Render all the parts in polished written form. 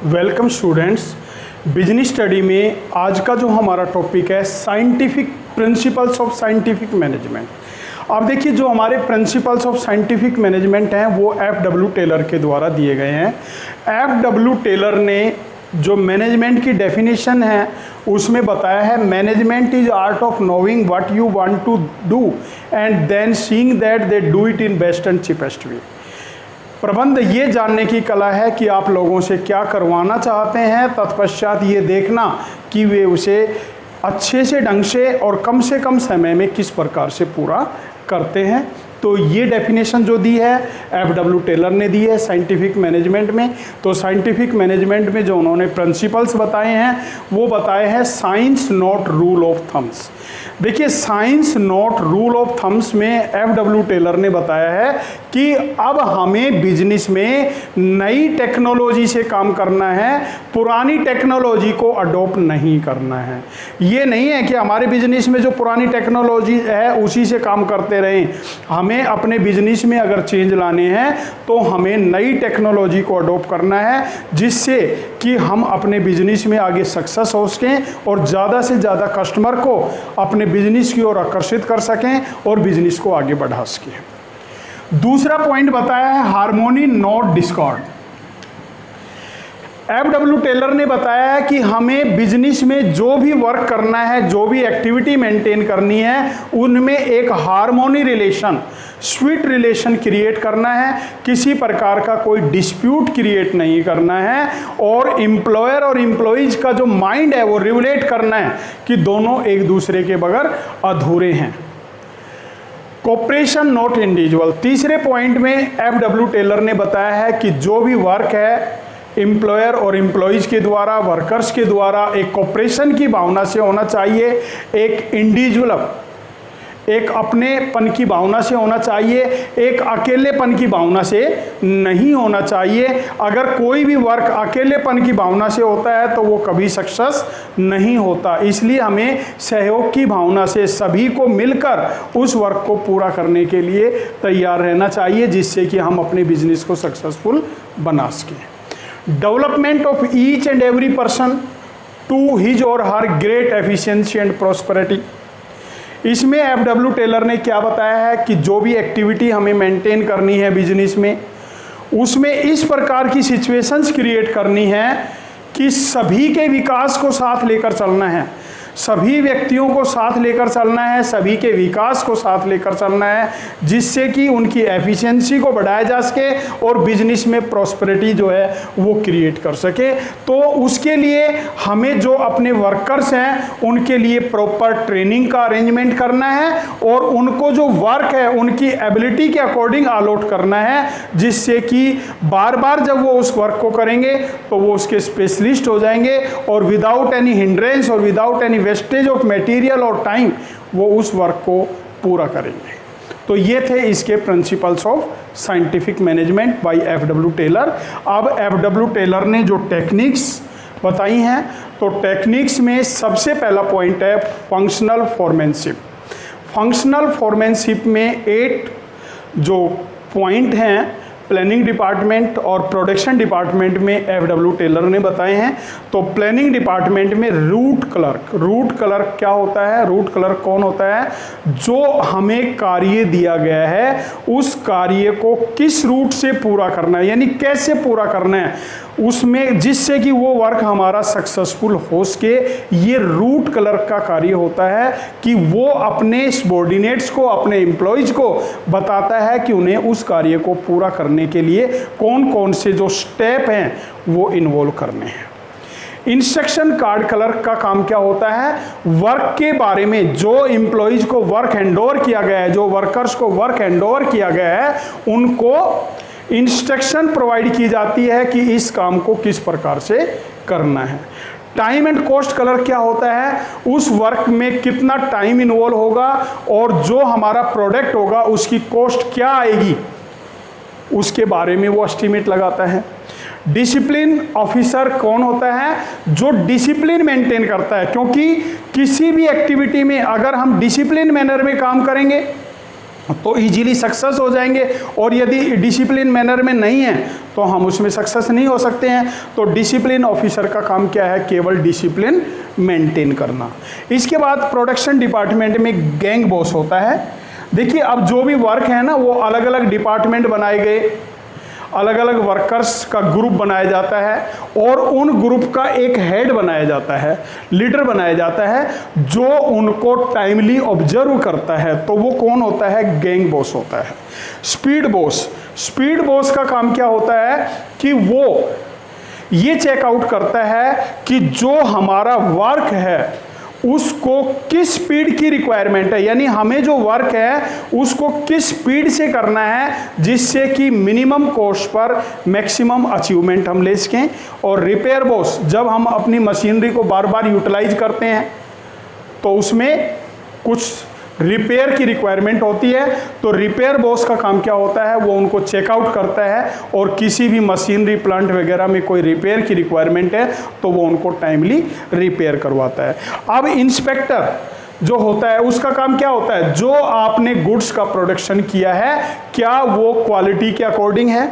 Welcome students. Business study में आज का जो हमारा टॉपिक है scientific principles of scientific management. अब देखिए, जो हमारे प्रिंसिपल्स ऑफ साइंटिफिक मैनेजमेंट हैं वो एफ.डब्ल्यू. टेलर के द्वारा दिए गए हैं। एफ.डब्ल्यू. टेलर ने जो मैनेजमेंट की डेफिनेशन है उसमें बताया है, management is art of knowing what you want to do and then seeing that they do it in best and cheapest way. प्रबंध ये जानने की कला है कि आप लोगों से क्या करवाना चाहते हैं, तत्पश्चात ये देखना कि वे उसे अच्छे से ढंग से कम समय में किस प्रकार से पूरा करते हैं। तो ये डेफिनेशन जो दी है एफ.डब्ल्यू. टेलर ने दी है साइंटिफिक मैनेजमेंट में। तो साइंटिफिक मैनेजमेंट में जो उन्होंने प्रिंसिपल्स बताए हैं वो बताए हैं science not rule of thumbs. देखिए, science not rule of thumbs में एफ.डब्ल्यू. टेलर ने बताया है कि अब हमें बिजनेस में नई टेक्नोलॉजी से काम करना है, पुरानी टेक्नोलॉजी को अडॉप्ट नहीं करना है। ये नहीं है कि हमारे बिजनेस में जो पुरानी टेक्नोलॉजी है उसी से काम करते रहें। हमें अपने बिजनेस में अगर चेंज लाने हैं तो हमें नई टेक्नोलॉजी को अडॉप्ट करना है, जिससे कि हम अपने बिजनेस में आगे सक्सेस हो सकें और ज़्यादा से ज़्यादा कस्टमर को अपने बिजनेस की ओर आकर्षित कर सकें और बिजनेस को आगे बढ़ा सकें। दूसरा पॉइंट बताया है harmony not discord. F W. Taylor ने बताया है कि हमें बिजनेस में जो भी वर्क करना है, जो भी एक्टिविटी मेंटेन करनी है, उनमें एक harmony relation, sweet relation create करना है। किसी प्रकार का कोई डिस्प्यूट क्रिएट नहीं करना है और एम्प्लॉयर और एम्प्लॉइज का जो माइंड है वो रिवलेट करना है कि दोनों एक दूसरे के बगैर अधूरे हैं। Cooperation not individual. तीसरे पॉइंट में एफ.डब्ल्यू. टेलर ने बताया है कि जो भी वर्क है एम्प्लॉयर और एम्प्लॉइज के द्वारा, वर्कर्स के द्वारा एक कोऑपरेशन की भावना से होना चाहिए, एक इंडिविजुअल, एक अपनेपन की भावना से होना चाहिए, एक अकेलेपन की भावना से नहीं होना चाहिए। अगर कोई भी वर्क अकेलेपन की भावना से होता है तो वो कभी सक्सेस नहीं होता। इसलिए हमें सहयोग की भावना से सभी को मिलकर उस वर्क को पूरा करने के लिए तैयार रहना चाहिए, जिससे कि हम अपने बिजनेस को सक्सेसफुल बना सकें। Development of each and every person to his or her great efficiency and prosperity. इसमें एफ.डब्ल्यू. टेलर ने क्या बताया है कि जो भी एक्टिविटी हमें मेंटेन करनी है बिजनेस में, उसमें इस प्रकार की सिचुएशंस क्रिएट करनी है कि सभी के विकास को साथ लेकर चलना है, सभी व्यक्तियों को साथ लेकर चलना है, सभी के विकास को साथ लेकर चलना है, जिससे कि उनकी एफिशिएंसी को बढ़ाया जा सके और बिजनेस में प्रॉस्पेरिटी जो है वो क्रिएट कर सके। तो उसके लिए हमें जो अपने वर्कर्स हैं उनके लिए प्रॉपर ट्रेनिंग का अरेंजमेंट करना है और उनको जो वर्क है उनकी एबिलिटी के अकॉर्डिंग अलॉट करना है, जिससे कि बार बार जब वो उस वर्क को करेंगे तो वो उसके स्पेशलिस्ट हो जाएंगे और विदाउट एनी हिंड्रेंस और without any wastage of material और टाइम वो उस वर्क को पूरा करेंगे। तो ये थे इसके principles of scientific management by F W. Taylor. अब एफ.डब्ल्यू. टेलर ने जो टेक्निक्स बताई हैं, तो टेक्निक्स में सबसे पहला पॉइंट है फंक्शनल फोरमैनशिप। फंक्शनल फोरमैनशिप में 8 जो पॉइंट हैं प्लानिंग डिपार्टमेंट और प्रोडक्शन डिपार्टमेंट में एफ.डब्ल्यू. टेलर ने बताए हैं। तो प्लानिंग डिपार्टमेंट में रूट क्लर्क क्या होता है? रूट क्लर्क कौन होता है? जो हमें कार्य दिया गया है उस कार्य को किस रूट से पूरा करना है, यानी कैसे पूरा करना है उसमें, जिससे कि वो वर्क हमारा सक्सेसफुल हो सके। ये रूट क्लर्क का कार्य होता है कि वो अपने सबॉर्डिनेट्स को, अपने एम्प्लॉयज को बताता है कि उन्हें उस कार्य को पूरा करने के लिए कौन कौन से जो स्टेप हैं वो इन्वॉल्व करने हैं। इंस्ट्रक्शन कार्ड क्लर्क का काम क्या होता है? वर्क के बारे में जो एम्प्लॉयज को वर्क हैंडओवर किया गया है, जो वर्कर्स को वर्क हैंडओवर किया गया है, उनको इंस्ट्रक्शन प्रोवाइड की जाती है कि इस काम को किस प्रकार से करना है। टाइम एंड कॉस्ट क्लर्क क्या होता है? उस वर्क में कितना टाइम इन्वॉल्व होगा और जो हमारा प्रोडक्ट होगा उसकी कॉस्ट क्या आएगी उसके बारे में वो एस्टीमेट लगाता है। डिसिप्लिन ऑफिसर कौन होता है? जो डिसिप्लिन मेंटेन करता है, क्योंकि किसी भी एक्टिविटी में अगर हम डिसिप्लिन मैनर में काम करेंगे तो इजीली सक्सेस हो जाएंगे, और यदि डिसिप्लिन मैनर में नहीं है तो हम उसमें सक्सेस नहीं हो सकते हैं। तो डिसिप्लिन ऑफिसर का काम क्या है? केवल डिसिप्लिन मेंटेन करना। इसके बाद प्रोडक्शन डिपार्टमेंट में गैंग बॉस होता है। देखिए, अब जो भी वर्क है ना, वो अलग अलग डिपार्टमेंट बनाए गए, अलग अलग वर्कर्स का ग्रुप बनाया जाता है, और उन ग्रुप का एक हेड बनाया जाता है, लीडर बनाया जाता है, जो उनको टाइमली ऑब्जर्व करता है। तो वो कौन होता है? गैंग बॉस होता है। स्पीड बॉस, स्पीड बॉस का काम क्या होता है कि वो ये चेकआउट करता है कि जो हमारा वर्क है उसको किस स्पीड की रिक्वायरमेंट है, यानी हमें जो वर्क है उसको किस स्पीड से करना है, जिससे कि minimum cost per maximum achievement हम ले सकें। और रिपेयर बॉस, जब हम अपनी मशीनरी को बार बार यूटिलाइज करते हैं तो उसमें कुछ रिपेयर की रिक्वायरमेंट होती है, तो रिपेयर बॉस का काम क्या होता है? वो उनको चेकआउट करता है, और किसी भी मशीनरी प्लांट वगैरह में कोई रिपेयर की रिक्वायरमेंट है तो वो उनको टाइमली रिपेयर करवाता है। अब इंस्पेक्टर जो होता है उसका काम क्या होता है? जो आपने गुड्स का प्रोडक्शन किया है, क्या वो क्वालिटी के अकॉर्डिंग है?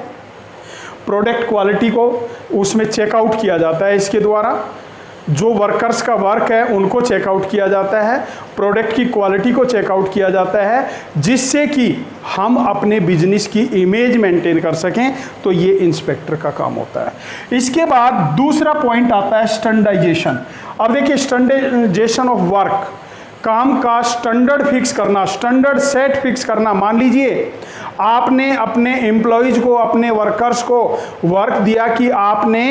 प्रोडक्ट क्वालिटी को उसमें चेकआउट किया जाता है इसके द्वारा। जो वर्कर्स का वर्क है उनको चेकआउट किया जाता है, प्रोडक्ट की क्वालिटी को चेकआउट किया जाता है, जिससे कि हम अपने बिजनेस की इमेज मेंटेन कर सकें। तो ये इंस्पेक्टर का काम होता है। इसके बाद दूसरा पॉइंट आता है स्टैंडर्डाइजेशन। अब देखिए, स्टैंडर्डाइजेशन ऑफ वर्क, काम का स्टैंडर्ड फिक्स करना, स्टैंडर्ड सेट फिक्स करना। मान लीजिए आपने अपने एम्प्लॉयज को, अपने वर्कर्स को वर्क दिया कि आपने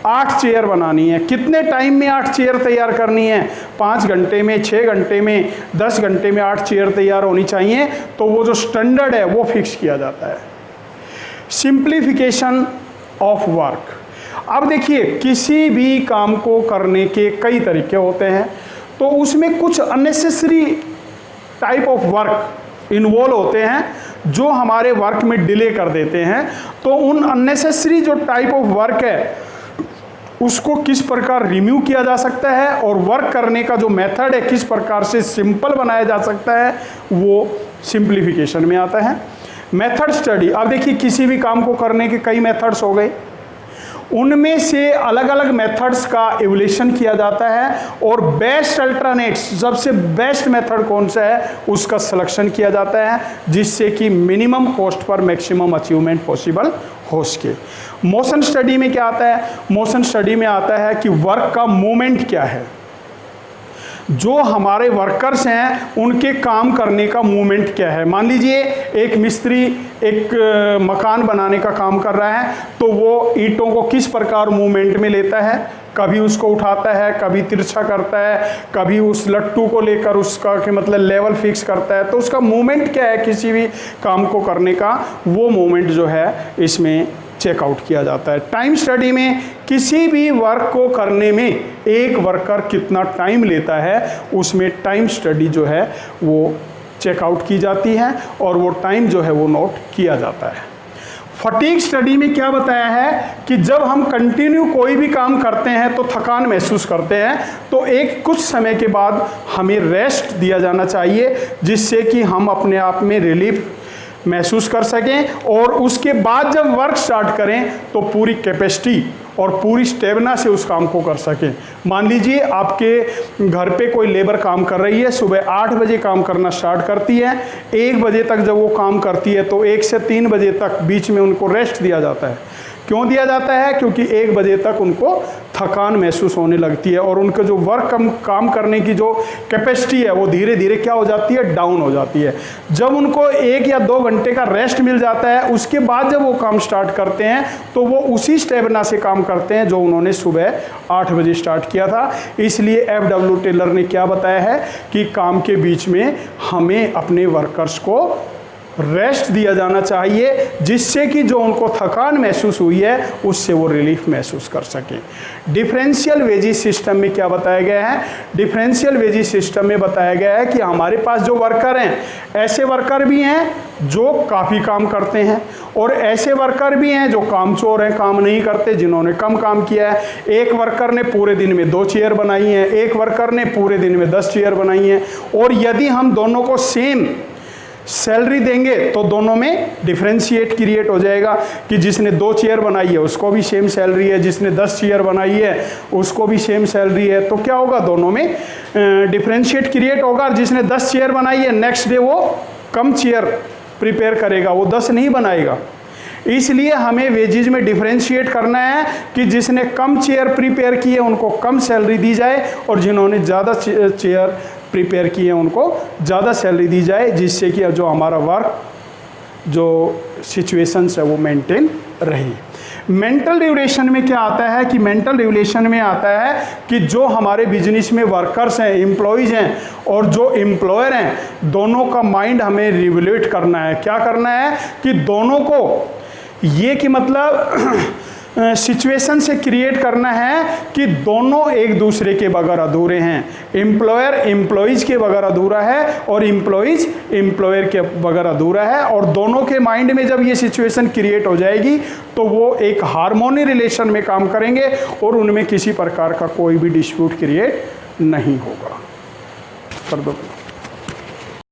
8 चेयर बनानी है। कितने टाइम में 8 चेयर तैयार करनी है? 5 घंटे में, 6 घंटे में, 10 घंटे में 8 चेयर तैयार होनी चाहिए। तो वो जो स्टैंडर्ड है वो फिक्स किया जाता है। Simplification of work. अब देखिए, किसी भी काम को करने के कई तरीके होते हैं, तो उसमें कुछ unnecessary type of work involve होते हैं जो हमारे वर्क में डिले कर देते हैं। तो उन अननेसेसरी जो टाइप ऑफ वर्क है उसको किस प्रकार रिमूव किया जा सकता है, और वर्क करने का जो मेथड है किस प्रकार से सिंपल बनाया जा सकता है, वो सिंप्लीफिकेशन में आता है। Method study. अब देखिए, किसी भी काम को करने के कई मेथड्स हो गए, उनमें से अलग अलग मेथड्स का इवोल्यूशन किया जाता है, और बेस्ट अल्टरनेट्स, सबसे बेस्ट मेथड कौन सा है उसका सिलेक्शन किया जाता है, जिससे कि minimum cost per maximum achievement possible हो सके। मोशन स्टडी में क्या आता है? मोशन स्टडी में आता है कि वर्क का मूवमेंट क्या है, जो हमारे वर्कर्स हैं उनके काम करने का मूवमेंट क्या है। मान लीजिए एक मिस्त्री एक मकान बनाने का काम कर रहा है, तो वो ईंटों को किस प्रकार मूवमेंट में लेता है? कभी उसको उठाता है, कभी तिरछा करता है, कभी उस लट्टू को लेकर उसका कि मतलब लेवल फिक्स करता है। तो उसका मूवमेंट क्या है किसी भी काम को करने का, वो मूवमेंट जो है इसमें चेकआउट किया जाता है। टाइम स्टडी में किसी भी वर्क को करने में एक वर्कर कितना टाइम लेता है, उसमें टाइम स्टडी जो है वो चेकआउट की जाती है, और वो टाइम जो है वो नोट किया जाता है। फटीग स्टडी में क्या बताया है कि जब हम कंटिन्यू कोई भी काम करते हैं तो थकान महसूस करते हैं, तो एक कुछ समय के बाद हमें रेस्ट दिया जाना चाहिए, जिससे कि हम अपने आप में रिलीफ महसूस कर सकें, और उसके बाद जब वर्क स्टार्ट करें तो पूरी कैपेसिटी और पूरी स्टेमिना से उस काम को कर सकें। मान लीजिए आपके घर पे कोई लेबर काम कर रही है, सुबह 8 बजे काम करना स्टार्ट करती है, 1 बजे तक जब वो काम करती है तो 1 से 3 बजे तक बीच में उनको रेस्ट दिया जाता है। क्यों दिया जाता है? क्योंकि 1 बजे तक उनको थकान महसूस होने लगती है, और उनका जो वर्क काम करने की जो कैपेसिटी है वो धीरे धीरे क्या हो जाती है? डाउन हो जाती है। जब उनको 1 या 2 घंटे का रेस्ट मिल जाता है, उसके बाद जब वो काम स्टार्ट करते हैं तो वो उसी स्टेमिना से काम करते हैं जो उन्होंने सुबह 8 बजे स्टार्ट किया था। इसलिए FW टेलर ने क्या बताया है कि काम के बीच में हमें अपने वर्कर्स को रेस्ट दिया जाना चाहिए, जिससे कि जो उनको थकान महसूस हुई है उससे वो रिलीफ महसूस कर सकें। डिफरेंशियल वेजेस सिस्टम में क्या बताया गया है? डिफरेंशियल वेजेस सिस्टम में बताया गया है कि हमारे पास जो वर्कर हैं, ऐसे वर्कर भी हैं जो काफ़ी काम करते हैं, और ऐसे वर्कर भी हैं जो कामचोर हैं, काम नहीं करते, जिन्होंने कम काम किया है। एक वर्कर ने पूरे दिन में 2 चेयर बनाई हैं, एक वर्कर ने पूरे दिन में 10 चेयर बनाई हैं। और यदि हम दोनों को सेम सैलरी देंगे तो दोनों में डिफरेंशिएट क्रिएट हो जाएगा कि जिसने 2 चेयर बनाई है उसको भी सेम सैलरी है, जिसने 10 चेयर बनाई है उसको भी सेम सैलरी है। तो क्या होगा, दोनों में डिफरेंशिएट क्रिएट होगा। और जिसने 10 चेयर बनाई है नेक्स्ट डे वो कम चेयर प्रिपेयर करेगा, वो 10 नहीं बनाएगा। इसलिए हमें वेजेज में डिफरेंशिएट करना है कि जिसने कम चेयर प्रिपेयर किए उनको कम सैलरी दी जाए और जिन्होंने ज़्यादा चेयर प्रिपेयर किए उनको ज़्यादा सैलरी दी जाए, जिससे कि जो हमारा वर्क जो सिचुएशंस है वो मेंटेन रहे। मेंटल रेगुलेशन में क्या आता है कि मेंटल रेगुलेशन में आता है कि जो हमारे बिजनेस में वर्कर्स हैं, एम्प्लॉयज़ हैं और जो एम्प्लॉयर हैं, दोनों का माइंड हमें रेगुलेट करना है। क्या करना है कि दोनों को ये कि मतलब सिचुएशन से क्रिएट करना है कि दोनों एक दूसरे के बगैर अधूरे हैं। एम्प्लॉयर एम्प्लॉयज़ के बगैर अधूरा है और एम्प्लॉयज़ एम्प्लॉयर के बगैर अधूरा है। और दोनों के माइंड में जब ये सिचुएशन क्रिएट हो जाएगी तो वो एक हार्मोनी रिलेशन में काम करेंगे और उनमें किसी प्रकार का कोई भी डिस्प्यूट क्रिएट नहीं होगा। कर दो।